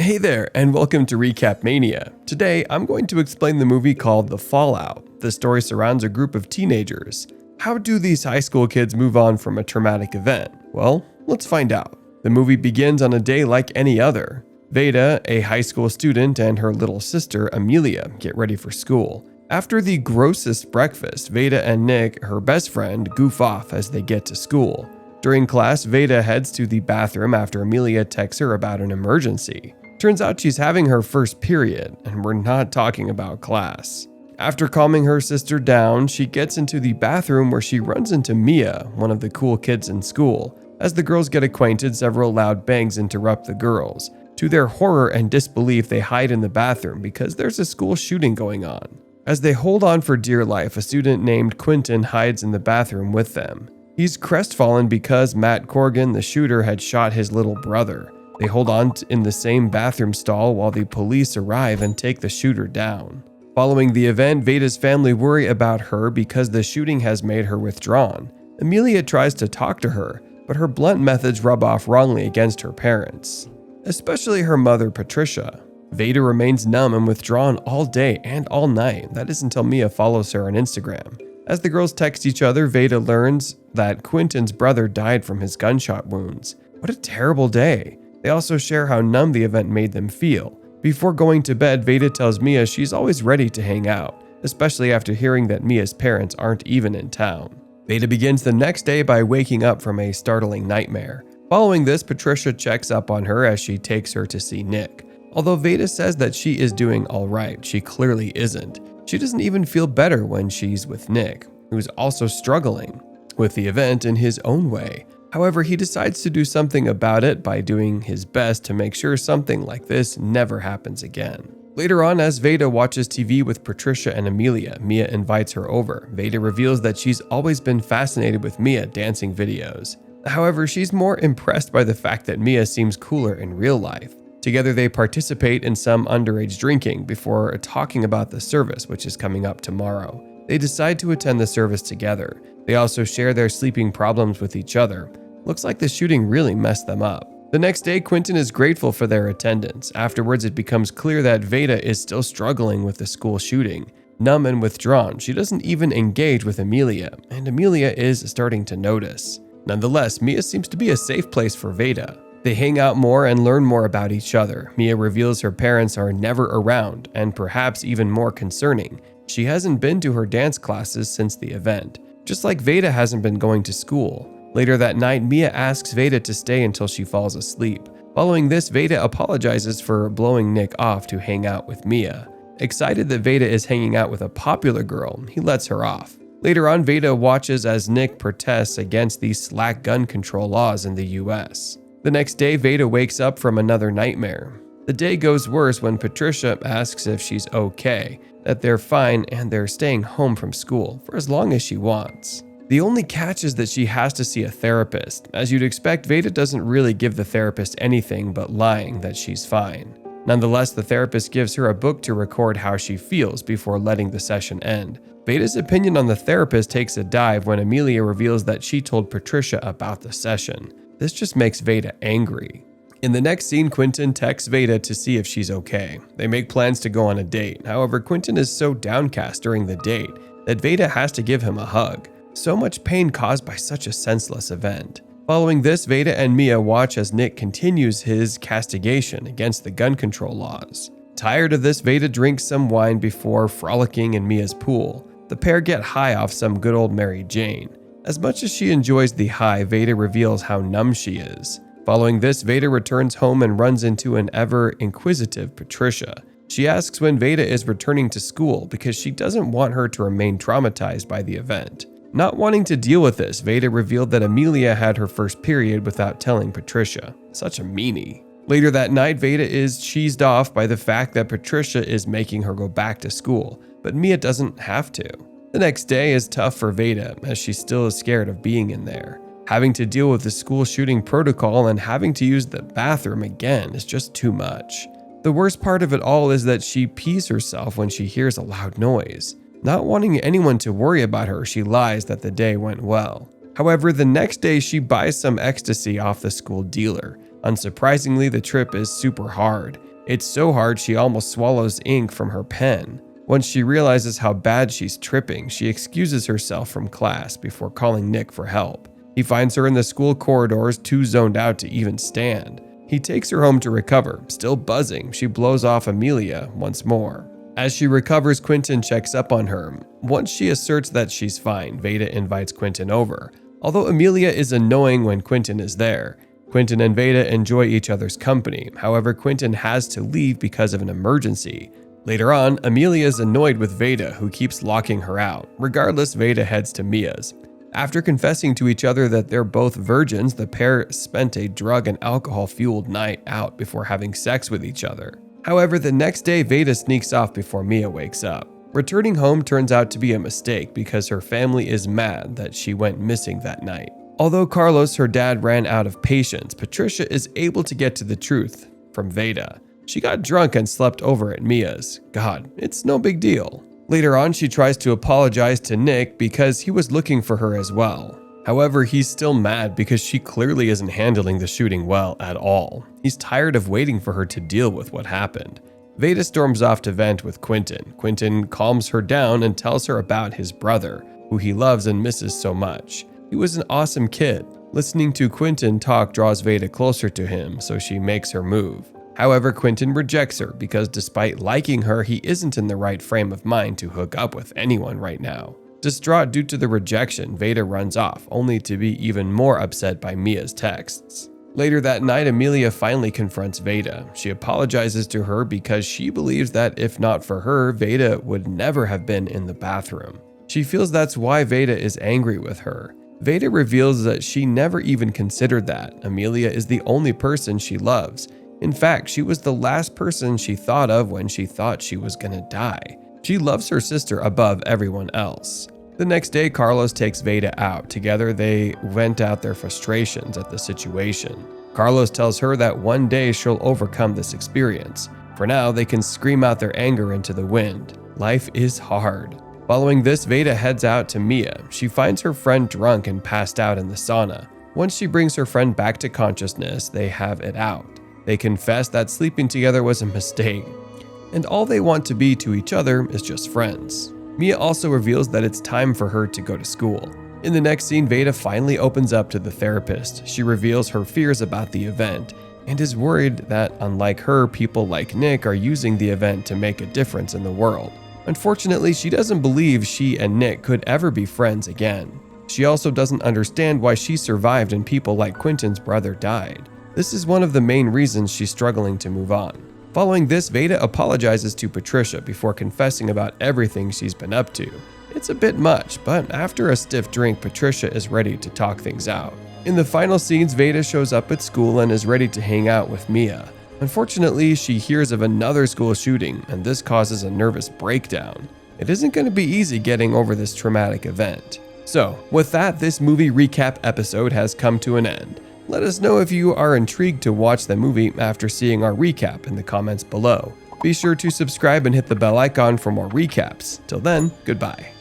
Hey there, and welcome to Recap Mania. Today, I'm going to explain the movie called The Fallout. The story surrounds a group of teenagers. How do these high school kids move on from a traumatic event? Well, let's find out. The movie begins on a day like any other. Vada, a high school student, and her little sister, Amelia, get ready for school. After the grossest breakfast, Vada and Nick, her best friend, goof off as they get to school. During class, Vada heads to the bathroom after Amelia texts her about an emergency. Turns out she's having her first period, and we're not talking about class. After calming her sister down, she gets into the bathroom where she runs into Mia, one of the cool kids in school. As the girls get acquainted, several loud bangs interrupt the girls. To their horror and disbelief, they hide in the bathroom because there's a school shooting going on. As they hold on for dear life, a student named Quentin hides in the bathroom with them. He's crestfallen because Matt Corgan, the shooter, had shot his little brother. They hold on in the same bathroom stall while the police arrive and take the shooter down. Following the event, Vada's family worry about her because the shooting has made her withdrawn. Amelia tries to talk to her, but her blunt methods rub off wrongly against her parents, especially her mother, Patricia. Vada remains numb and withdrawn all day and all night. That is until Mia follows her on Instagram. As the girls text each other, Vada learns that Quentin's brother died from his gunshot wounds. What a terrible day. They also share how numb the event made them feel. Before going to bed, Vada tells Mia she's always ready to hang out, especially after hearing that Mia's parents aren't even in town. Vada begins the next day by waking up from a startling nightmare. Following this, Patricia checks up on her as she takes her to see Nick. Although Vada says that she is doing alright, she clearly isn't. She doesn't even feel better when she's with Nick, who's also struggling with the event in his own way. However, he decides to do something about it by doing his best to make sure something like this never happens again. Later on, as Vada watches TV with Patricia and Amelia, Mia invites her over. Vada reveals that she's always been fascinated with Mia dancing videos. However, she's more impressed by the fact that Mia seems cooler in real life. Together, they participate in some underage drinking before talking about the service, which is coming up tomorrow. They decide to attend the service together. They also share their sleeping problems with each other. Looks like the shooting really messed them up. The next day, Quentin is grateful for their attendance. Afterwards, it becomes clear that Vada is still struggling with the school shooting. Numb and withdrawn, she doesn't even engage with Amelia, and Amelia is starting to notice. Nonetheless, Mia seems to be a safe place for Vada. They hang out more and learn more about each other. Mia reveals her parents are never around, and perhaps even more concerning, she hasn't been to her dance classes since the event, just like Vada hasn't been going to school. Later that night, Mia asks Vada to stay until she falls asleep. Following this, Vada apologizes for blowing Nick off to hang out with Mia. Excited that Vada is hanging out with a popular girl, he lets her off. Later on, Vada watches as Nick protests against the slack gun control laws in the US. The next day, Vada wakes up from another nightmare. The day goes worse when Patricia asks if she's okay, that they're fine and they're staying home from school for as long as she wants. The only catch is that she has to see a therapist. As you'd expect, Vada doesn't really give the therapist anything but lying that she's fine. Nonetheless, the therapist gives her a book to record how she feels before letting the session end. Vada's opinion on the therapist takes a dive when Amelia reveals that she told Patricia about the session. This just makes Vada angry. In the next scene, Quentin texts Vada to see if she's okay. They make plans to go on a date. However, Quentin is so downcast during the date that Vada has to give him a hug. So much pain caused by such a senseless event. Following this, Vada and Mia watch as Nick continues his castigation against the gun control laws. Tired of this, Vada drinks some wine before frolicking in Mia's pool. The pair get high off some good old Mary Jane. As much as she enjoys the high, Vada reveals how numb she is. Following this, Vada returns home and runs into an ever-inquisitive Patricia. She asks when Vada is returning to school because she doesn't want her to remain traumatized by the event. Not wanting to deal with this, Vada revealed that Amelia had her first period without telling Patricia. Such a meanie. Later that night, Vada is cheesed off by the fact that Patricia is making her go back to school, but Mia doesn't have to. The next day is tough for Vada, as she still is scared of being in there. Having to deal with the school shooting protocol and having to use the bathroom again is just too much. The worst part of it all is that she pees herself when she hears a loud noise. Not wanting anyone to worry about her, she lies that the day went well. However, the next day she buys some ecstasy off the school dealer. Unsurprisingly, the trip is super hard. It's so hard she almost swallows ink from her pen. Once she realizes how bad she's tripping, she excuses herself from class before calling Nick for help. He finds her in the school corridors, too zoned out to even stand. He takes her home to recover. Still buzzing, she blows off Amelia once more. As she recovers, Quentin checks up on her. Once she asserts that she's fine, Vada invites Quentin over. Although Amelia is annoying when Quentin is there, Quentin and Vada enjoy each other's company. However, Quentin has to leave because of an emergency. Later on, Amelia is annoyed with Vada, who keeps locking her out. Regardless, Vada heads to Mia's. After confessing to each other that they're both virgins, the pair spent a drug and alcohol-fueled night out before having sex with each other. However, the next day, Vada sneaks off before Mia wakes up. Returning home turns out to be a mistake because her family is mad that she went missing that night. Although Carlos, her dad, ran out of patience, Patricia is able to get to the truth from Vada. She got drunk and slept over at Mia's. God, it's no big deal. Later on, she tries to apologize to Nick because he was looking for her as well. However, he's still mad because she clearly isn't handling the shooting well at all. He's tired of waiting for her to deal with what happened. Vada storms off to vent with Quentin. Quentin calms her down and tells her about his brother, who he loves and misses so much. He was an awesome kid. Listening to Quentin talk draws Vada closer to him, so she makes her move. However, Quentin rejects her because despite liking her, he isn't in the right frame of mind to hook up with anyone right now. Distraught due to the rejection, Vada runs off, only to be even more upset by Mia's texts. Later that night, Amelia finally confronts Vada. She apologizes to her because she believes that if not for her, Vada would never have been in the bathroom. She feels that's why Vada is angry with her. Vada reveals that she never even considered that. Amelia is the only person she loves. In fact, she was the last person she thought of when she thought she was gonna die. She loves her sister above everyone else. The next day, Carlos takes Vada out. Together, they vent out their frustrations at the situation. Carlos tells her that one day she'll overcome this experience. For now, they can scream out their anger into the wind. Life is hard. Following this, Vada heads out to Mia. She finds her friend drunk and passed out in the sauna. Once she brings her friend back to consciousness, they have it out. They confess that sleeping together was a mistake, and all they want to be to each other is just friends. Mia also reveals that it's time for her to go to school. In the next scene, Vada finally opens up to the therapist. She reveals her fears about the event and is worried that, unlike her, people like Nick are using the event to make a difference in the world. Unfortunately, she doesn't believe she and Nick could ever be friends again. She also doesn't understand why she survived and people like Quentin's brother died. This is one of the main reasons she's struggling to move on. Following this, Vada apologizes to Patricia before confessing about everything she's been up to. It's a bit much, but after a stiff drink, Patricia is ready to talk things out. In the final scenes, Vada shows up at school and is ready to hang out with Mia. Unfortunately, she hears of another school shooting, and this causes a nervous breakdown. It isn't going to be easy getting over this traumatic event. So, with that, this movie recap episode has come to an end. Let us know if you are intrigued to watch the movie after seeing our recap in the comments below. Be sure to subscribe and hit the bell icon for more recaps. Till then, goodbye.